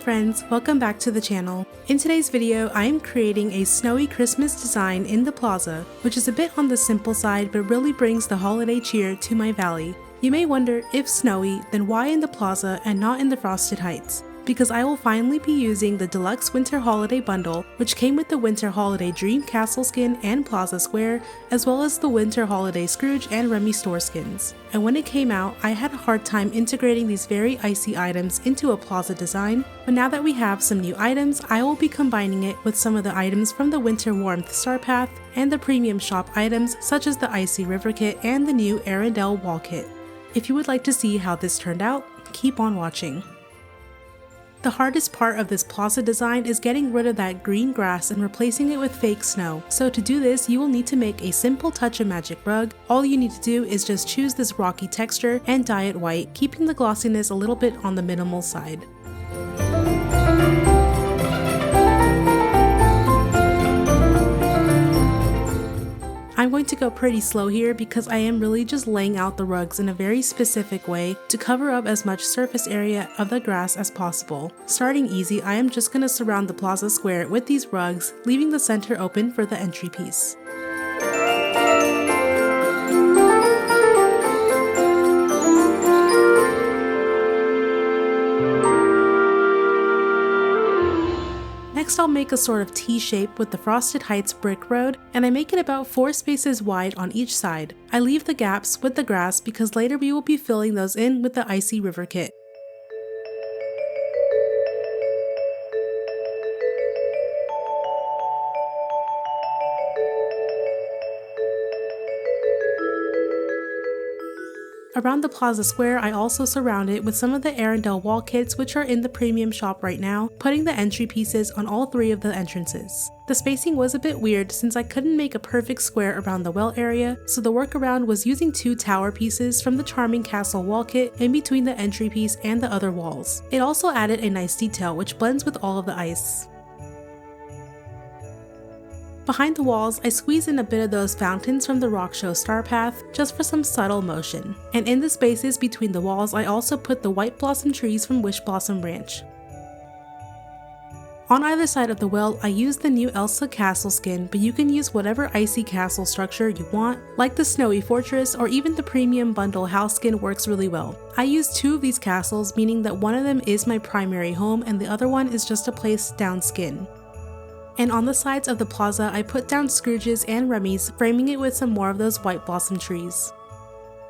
friends, welcome back to the channel. In today's video, I am creating a snowy Christmas design in the plaza, which is a bit on the simple side but really brings the holiday cheer to my valley. You may wonder, if snowy, then why in the plaza and not in the frosted heights? Because I will finally be using the deluxe winter holiday bundle, which came with the winter holiday dream castle skin and plaza square, as well as the winter holiday Scrooge and Remy store skins. And when it came out, I had a hard time integrating these very icy items into a plaza design, but now that we have some new items, I will be combining it with some of the items from the winter warmth star path and the premium shop items such as the icy river kit and the new Arendelle Wall Kit. If you would like to see how this turned out, keep on watching. The hardest part of this plaza design is getting rid of that green grass and replacing it with fake snow. So to do this, you will need to make a simple touch of magic rug. All you need to do is just choose this rocky texture and dye it white, keeping the glossiness a little bit on the minimal side. I'm going to go pretty slow here because I am really just laying out the rugs in a very specific way to cover up as much surface area of the grass as possible. Starting easy, I am just going to surround the plaza square with these rugs, leaving the center open for the entry piece. Next, I'll make a sort of T-shape with the Frosted Heights brick road, and I make it about 4 spaces wide on each side. I leave the gaps with the grass because later we will be filling those in with the icy river kit. Around the plaza square, I also surround it with some of the Arendelle Wall Kits, which are in the premium shop right now, putting the entry pieces on all 3 of the entrances. The spacing was a bit weird since I couldn't make a perfect square around the well area, so the workaround was using 2 tower pieces from the Charming Castle Wall Kit in between the entry piece and the other walls. It also added a nice detail which blends with all of the ice. Behind the walls, I squeeze in a bit of those fountains from the rock show star path just for some subtle motion. And in the spaces between the walls, I also put the white blossom trees from Wish Blossom Ranch. On either side of the well, I used the new Elsa castle skin, but you can use whatever icy castle structure you want, like the Snowy Fortress or even the premium bundle house skin works really well. I used 2 of these castles, meaning that one of them is my primary home and the other one is just a place down skin. And on the sides of the plaza, I put down Scrooges and Remy's, framing it with some more of those white blossom trees.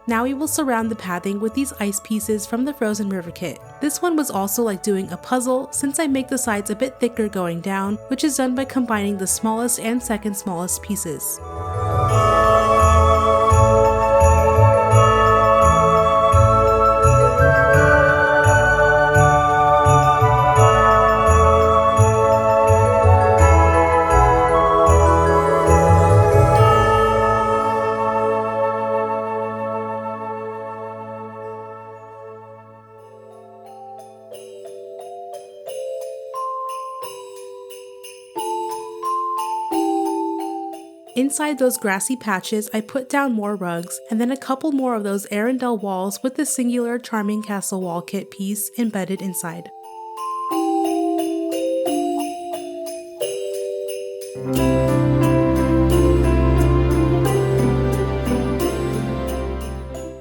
Now we will surround the pathing with these ice pieces from the Frozen River Kit. This one was also like doing a puzzle since I make the sides a bit thicker going down, which is done by combining the smallest and second smallest pieces. Inside those grassy patches, I put down more rugs, and then a couple more of those Arendelle walls with the singular Charming Castle Wall Kit piece embedded inside.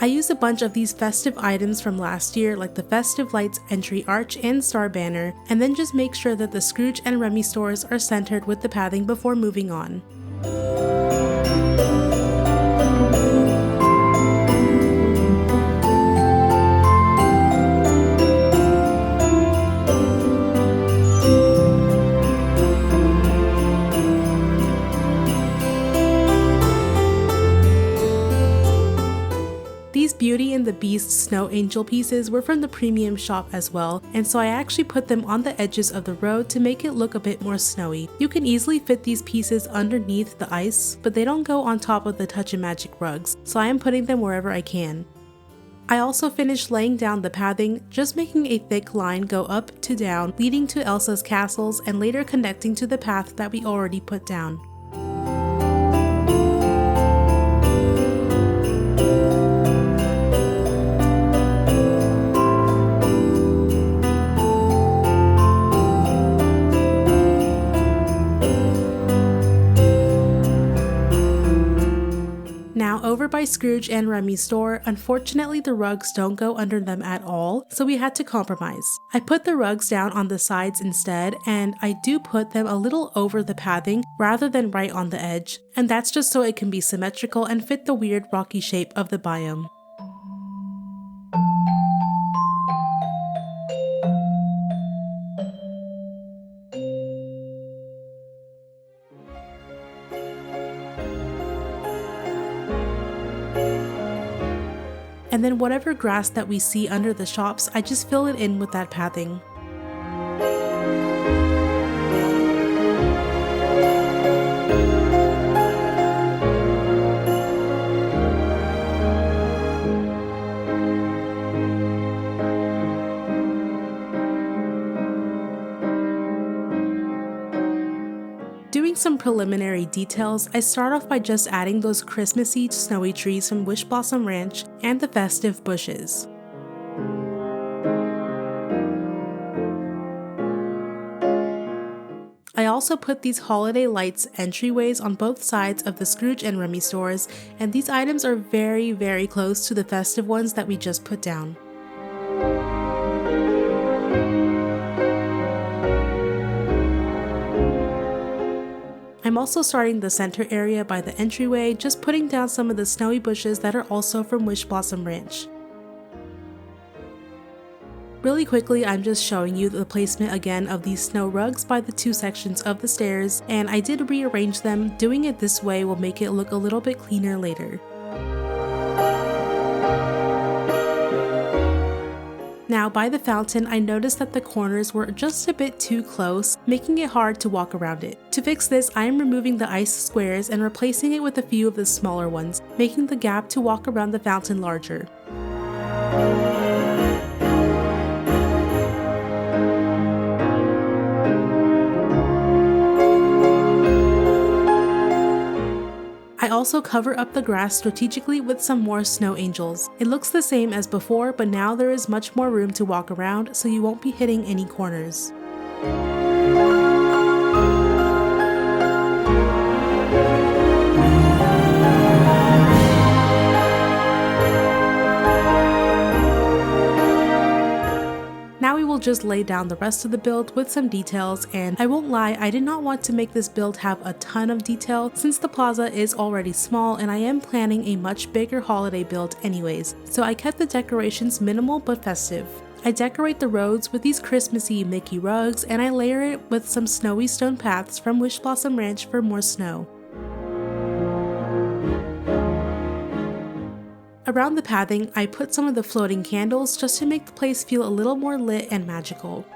I used a bunch of these festive items from last year, like the Festive Lights entry arch and star banner, and then just make sure that the Scrooge and Remy stores are centered with the pathing before moving on. These Beauty and the Beast Snow Angel pieces were from the premium shop as well, and so I actually put them on the edges of the road to make it look a bit more snowy. You can easily fit these pieces underneath the ice, but they don't go on top of the Touch of Magic rugs, so I am putting them wherever I can. I also finished laying down the pathing, just making a thick line go up to down, leading to Elsa's castles and later connecting to the path that we already put down. over by Scrooge and Remy's store, unfortunately the rugs don't go under them at all, so we had to compromise. I put the rugs down on the sides instead, and I do put them a little over the pathing rather than right on the edge, and that's just so it can be symmetrical and fit the weird rocky shape of the biome. And then whatever grass that we see under the shops, I just fill it in with that pathing. Doing some preliminary details, I start off by just adding those Christmassy snowy trees from Wish Blossom Ranch and the festive bushes. I also put these holiday lights entryways on both sides of the Scrooge and Remy stores, and these items are very close to the festive ones that we just put down. I'm also starting the center area by the entryway, just putting down some of the snowy bushes that are also from Wish Blossom Ranch. Really quickly, I'm just showing you the placement again of these snow rugs by the two sections of the stairs, and I did rearrange them. Doing it this way will make it look a little bit cleaner later. Now by the fountain, I noticed that the corners were just a bit too close, making it hard to walk around it. To fix this, I am removing the ice squares and replacing it with a few of the smaller ones, making the gap to walk around the fountain larger. I also cover up the grass strategically with some more snow angels. It looks the same as before, but now there is much more room to walk around, so you won't be hitting any corners. Now we will just lay down the rest of the build with some details, and I won't lie, I did not want to make this build have a ton of detail since the plaza is already small and I am planning a much bigger holiday build anyways, so I kept the decorations minimal but festive. I decorate the roads with these Christmassy Mickey rugs, and I layer it with some snowy stone paths from Wish Blossom Ranch for more snow. Around the pathing, I put some of the floating candles just to make the place feel a little more lit and magical.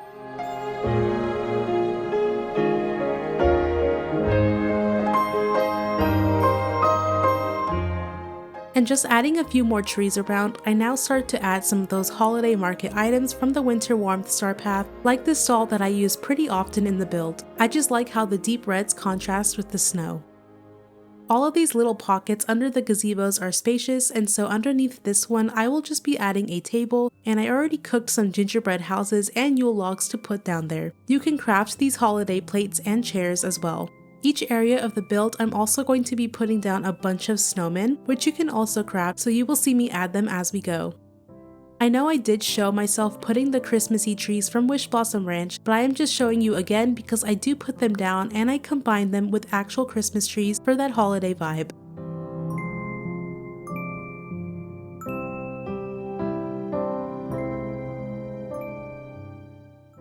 And just adding a few more trees around, I now start to add some of those holiday market items from the Winter Warmth Star Path, like this doll that I use pretty often in the build. I just like how the deep reds contrast with the snow. All of these little pockets under the gazebos are spacious, and so underneath this one I will just be adding a table, and I already cooked some gingerbread houses and Yule logs to put down there. You can craft these holiday plates and chairs as well. Each area of the build I'm also going to be putting down a bunch of snowmen, which you can also craft, so you will see me add them as we go. I know I did show myself putting the Christmassy trees from Wish Blossom Ranch, but I am just showing you again because I do put them down and I combine them with actual Christmas trees for that holiday vibe.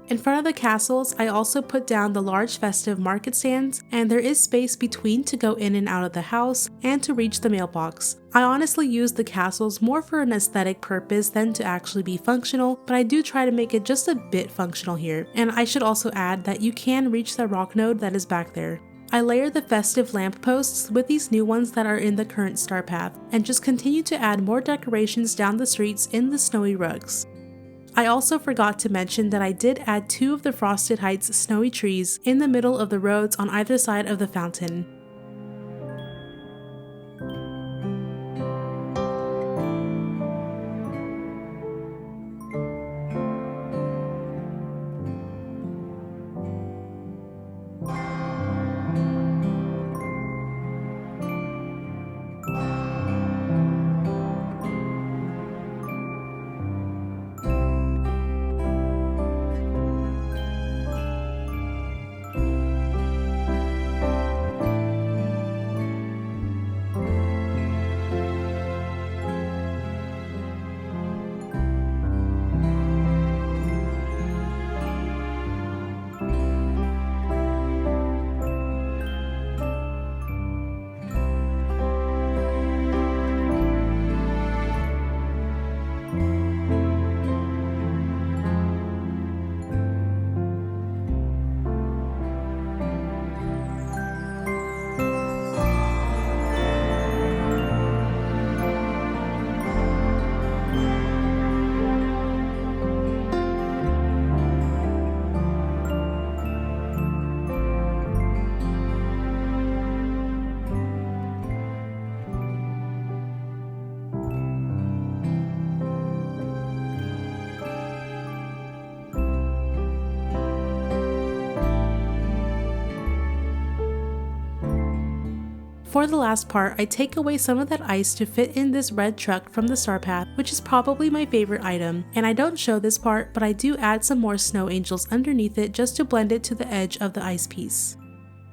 In front of the castles, I also put down the large festive market stands, and there is space between to go in and out of the house and to reach the mailbox. I honestly use the castles more for an aesthetic purpose than to actually be functional, but I do try to make it just a bit functional here. And I should also add that you can reach the rock node that is back there. I layer the festive lamp posts with these new ones that are in the current star path, and just continue to add more decorations down the streets in the snowy rugs. I also forgot to mention that I did add 2 of the Frosted Heights snowy trees in the middle of the roads on either side of the fountain. For the last part, I take away some of that ice to fit in this red truck from the star path, which is probably my favorite item. And I don't show this part, but I do add some more snow angels underneath it just to blend it to the edge of the ice piece.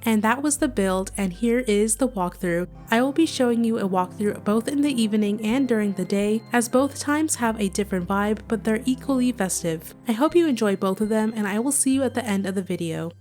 And that was the build, and here is the walkthrough. I will be showing you a walkthrough both in the evening and during the day, as both times have a different vibe, but they're equally festive. I hope you enjoy both of them, and I will see you at the end of the video.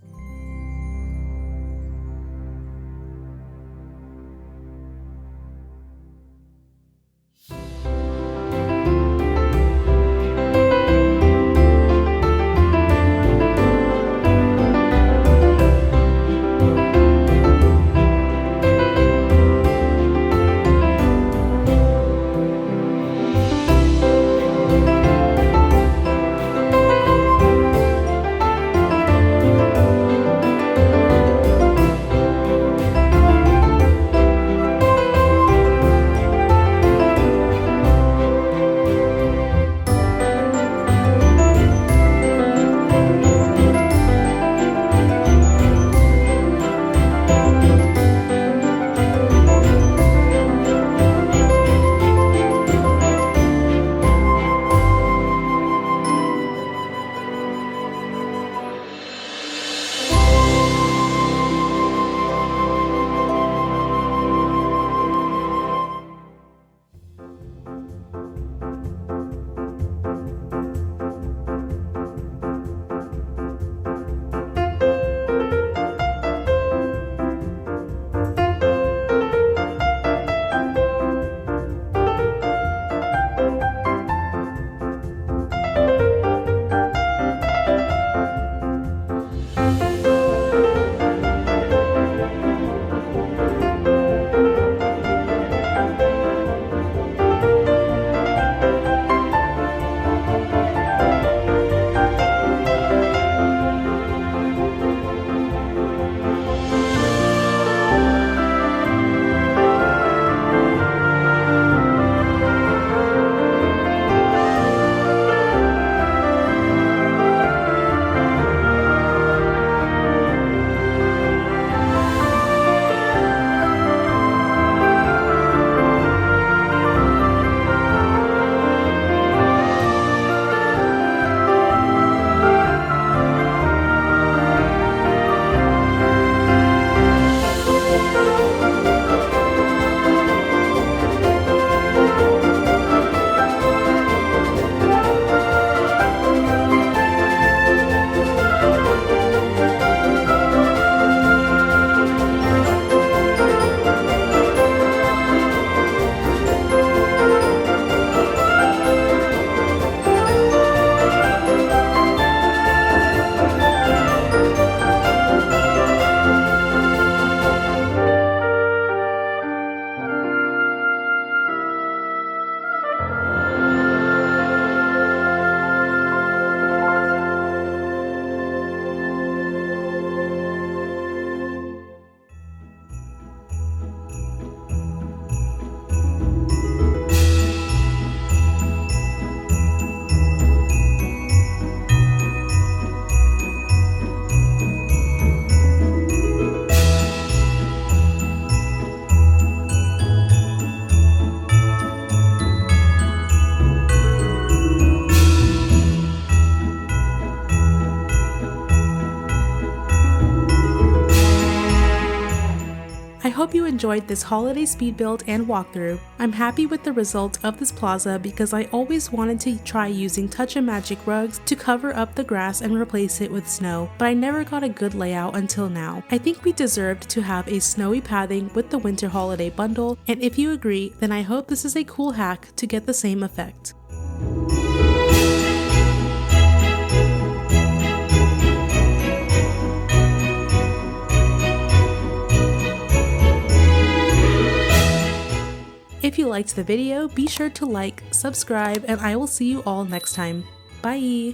hope you enjoyed this holiday speed build and walkthrough. I'm happy with the result of this plaza because I always wanted to try using Touch of Magic rugs to cover up the grass and replace it with snow, but I never got a good layout until now. I think we deserved to have a snowy pathing with the winter holiday bundle, and if you agree, then I hope this is a cool hack to get the same effect. If you liked the video, be sure to like, subscribe, and I will see you all next time. Bye!